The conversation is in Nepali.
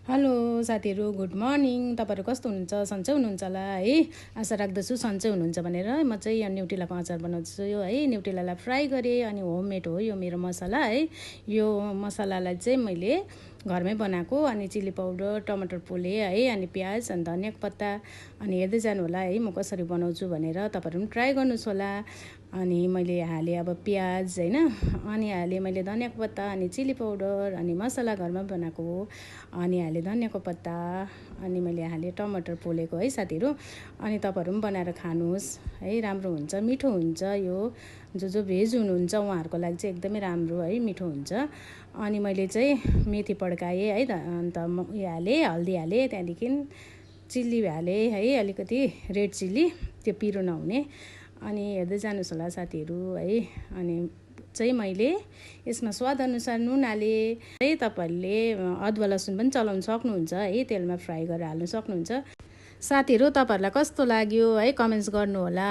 हेलो साथीहरू, गुड मर्निङ। तपाईँहरू कस्तो हुनुहुन्छ? सन्चै हुनुहुन्छ होला है। आशा राख्दछु सन्चै हुनुहुन्छ भनेर। म चाहिँ यहाँ न्युटेलाको अचार बनाउँछु है। न्युटेलालाई फ्राई गरेँ अनि होममेड हो यो मेरो मसला है। यो मसलालाई चाहिँ मैले घरमै बनाएको अनि चिल्ली पाउडर, टमाटर पोले है, अनि प्याज अनि धनियाको पत्ता अनि हेर्दै जानु होला है म कसरी बनाउँछु भनेर। तपाईँहरू पनि ट्राई गर्नुहोस् होला। अनि मैले हालेँ अब प्याज होइन, अनि हालेँ मैले धनियाको पत्ता अनि चिल्ली पाउडर अनि मसला घरमा बनाएको हो, अनि हालेँ धनियाको पत्ता अनि मैले हालेँ टमाटर पोलेको है साथीहरू। अनि तपाईँहरू पनि बनाएर खानुहोस् है, राम्रो हुन्छ, मिठो हुन्छ। यो जो भेज हुनुहुन्छ उहाँहरूको लागि चाहिँ एकदमै राम्रो है, मिठो हुन्छ। अनि मैले चाहिँ मेथी पड्काएँ है, अन्त उयो हालेँ, हल्दी हालेँ, त्यहाँदेखि चिल्ली हालेँ है, अलिकति रेड चिल्ली, त्यो पिरो नहुने। अनि हेर्दै जानुहोस् होला साथीहरू है। अनि चाहिँ मैले यसमा स्वादअनुसार नुन हालेँ है। तपाईँहरूले अदुवा लसुन पनि चलाउन सक्नुहुन्छ है, तेलमा फ्राई गरेर हाल्नु सक्नुहुन्छ। साथीहरू, तपाईँहरूलाई कस्तो लाग्यो है कमेन्ट्स गर्नु होला।